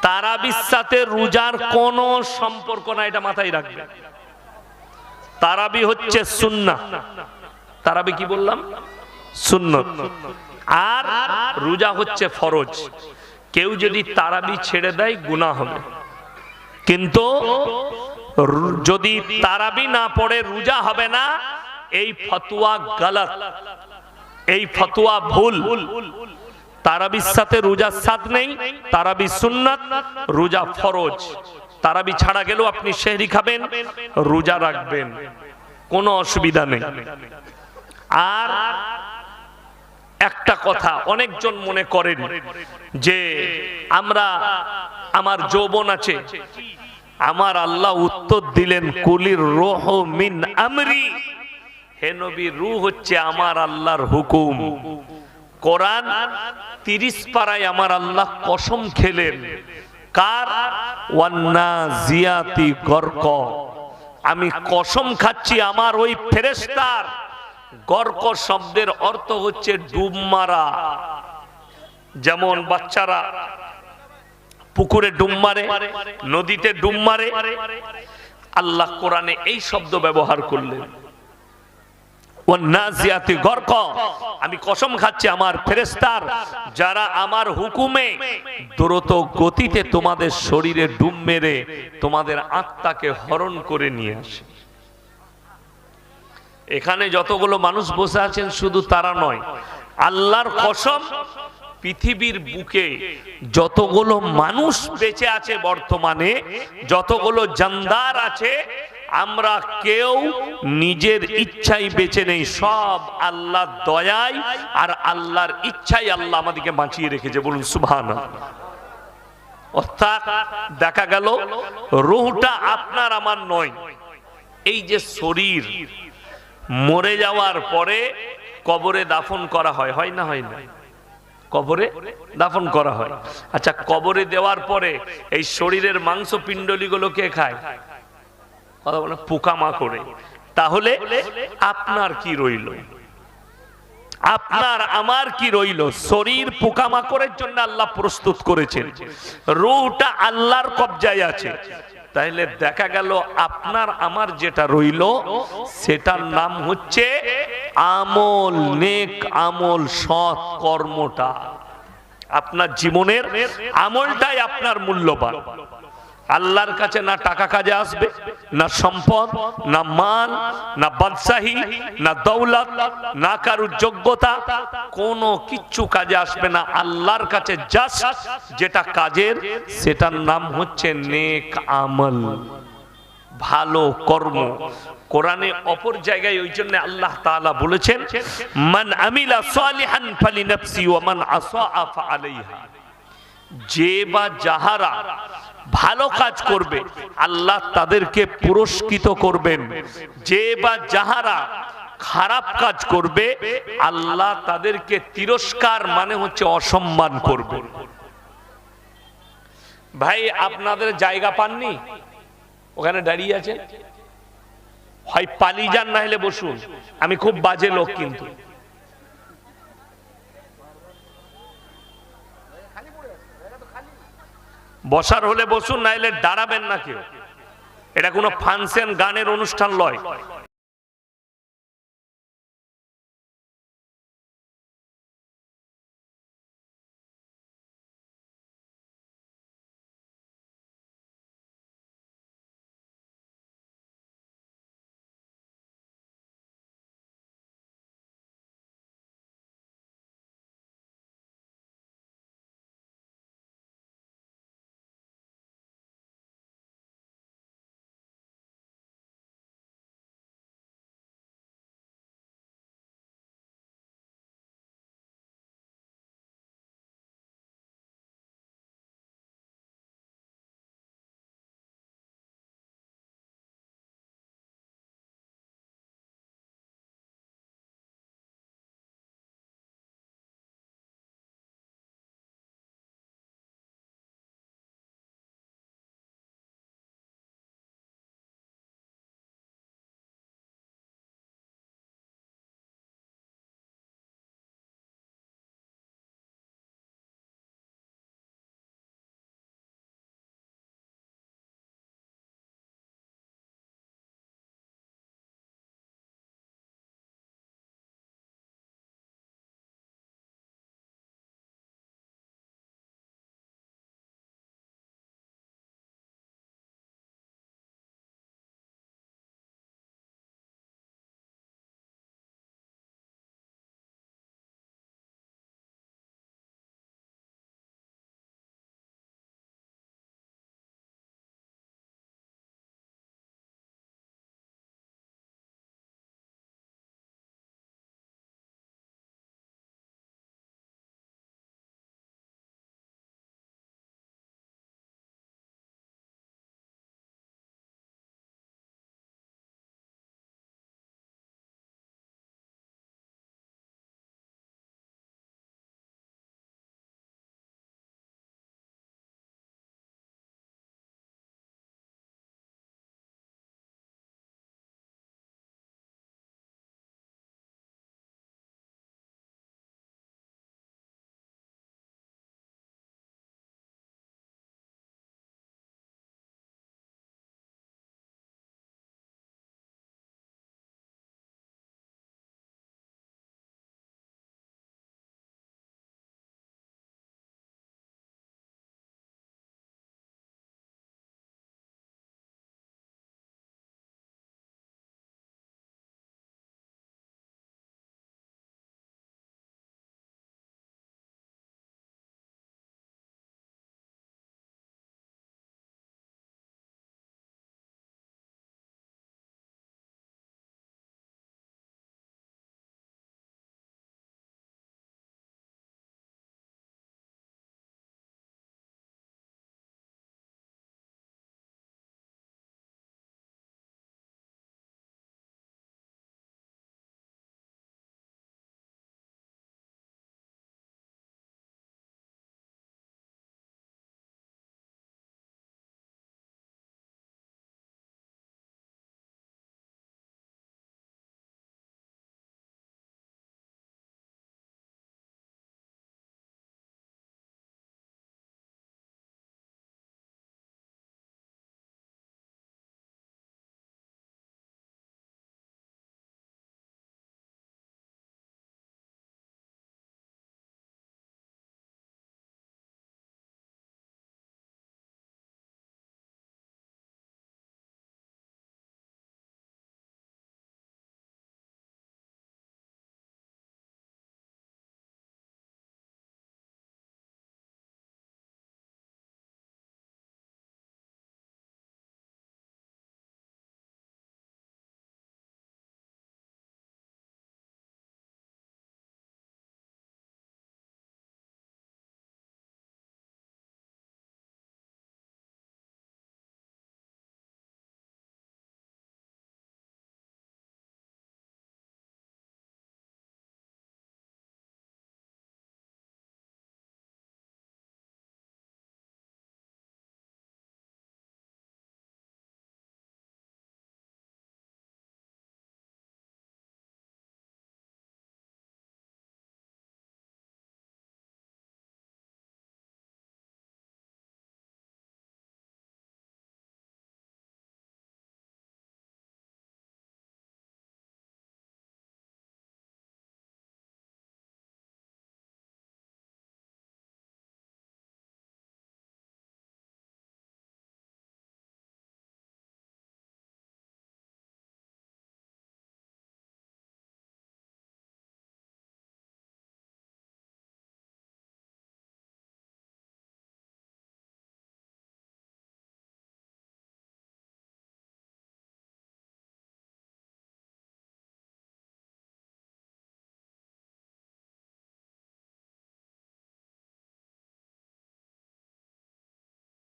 তারাবির সাথে রোজার কোনো সম্পর্ক না, এটা মাথায় রাখবে। তারাবি হচ্ছে সুন্নাহ। তারাবি কি বললাম? সুন্নাত। আর রোজা হচ্ছে ফরজ। কেউ যদি তারাবি ছেড়ে দেয় গুনাহ হবে, কিন্তু যদি তারাবি না পড়ে রোজা হবে না, এই ফতোয়া গলত, এই ফতোয়া ভুল। তারাবির সাথে রোজার সাথ নেই। তারাবি সুন্নাত, রোজা ফরজ। তারাবি ছাড়া গেলেও আপনি সেহরি খাবেন, রোজা রাখবেন, কোনো অসুবিধা নেই। আর একটা কথা অনেকজন মনে করেন যে আমরা, আমার যৌবন আছে, আমার আল্লাহ উত্তর দিলেন কুলির রূহ মিন আমরি, হে নবী রূহ হচ্ছে আমার আল্লাহর হুকুম। কোরআন 30 পারায় আমার আল্লাহ কসম খেলেন, কার? ওয়ান্নাজিয়াতি গরক, আমি কসম খাচ্ছি আমার ওই ফেরেশতার। গরক শব্দের অর্থ হচ্ছে ডুব মারা। যেমন বাচ্চারা পুকুরে ডুব মারে, নদীতে ডুব মারে, আল্লাহ কোরআনে এই শব্দ ব্যবহার করলেন, ওয়ান্নাজিয়াতি গরক, আমি কসম খাচ্ছি আমার ফেরেশতার, যারা আমার হুকুমে দ্রুত গতিতে তোমাদের শরীরে ডুব মেরে তোমাদের আত্মাকে হরণ করে নিয়ে আসে। এখানে যতগুলো মানুষ বসে আছেন শুধু তারা নয়, আল্লাহর কসম, পৃথিবীর বুকে যতগুলো মানুষ বেঁচে আছে বর্তমানে, যতগুলো জানদার আছে, আমরা কেউ নিজের ইচ্ছাই বেঁচে নেই, সব আল্লাহর দয়ায় আর আল্লাহর ইচ্ছাই আল্লাহ আমাদেরকে বাঁচিয়ে রেখেছে। বলুন সুবহানাল্লাহ। অর্থাৎ দেখা গেল রূহটা আপনার আমার নয়। এই যে শরীর মরে যাওয়ার পরে কবরে দাফন করা হয়, হয় না? হয় না? কবরে দাফন করা হয়। আচ্ছা, কবরে দেওয়ার পরে এই শরীরের মাংস পিণ্ডলিগুলো কে খায়? কথা বলে পোকামাকড়ে। তাহলে আপনার কি রইল? আপনার আমার কি রইল? শরীর পোকামাকড়ের জন্য আল্লাহ প্রস্তুত করেছেন, রূহটা আল্লাহর কবজায় আছে। তাহলে দেখা গেল আপনার আমার যেটা রইল সেটার নাম হচ্ছে আমল, নেক আমল, সৎ কর্মটা। আপনার জীবনের আমলটাই আপনার মূল্যবান। আল্লাহর কাছে না টাকা কাজে আসবে, না সম্পদ, না মান, না বাদশাহী, না দৌলত, না কারুর যোগ্যতা, কোনো কিচ্ছু কাজে আসবে না। আল্লাহর কাছে জাস্ট যেটা কাজের, সেটার নাম হচ্ছে নেক আমল, ভালো কর্ম। কোরআনে অপর জায়গায় ওই জন্য আল্লাহ তাআলা বলেছেন, মান আমিলা সালিহান ফালিনাফসি ওয়া মান আসা ফাআলাইহা। যে বা যাহারা ভালো কাজ করবে আল্লাহ তাদেরকে পুরস্কৃত করবেন, যে বা যাহারা খারাপ কাজ করবে আল্লাহ তাদেরকে তিরস্কার, মানে হচ্ছে অসম্মান করবেন। ভাই আপনাদের জায়গা পাননি, ওখানে দাঁড়িয়ে আছেন, হয় পালিয়ে যান না হলে বসুন। আমি খুব বাজে লোক, কিন্তু বসার হলে বসুন, না হলে দাঁড়াবেন না কেউ। এটা কোনো ফাংশন গানের অনুষ্ঠান নয়।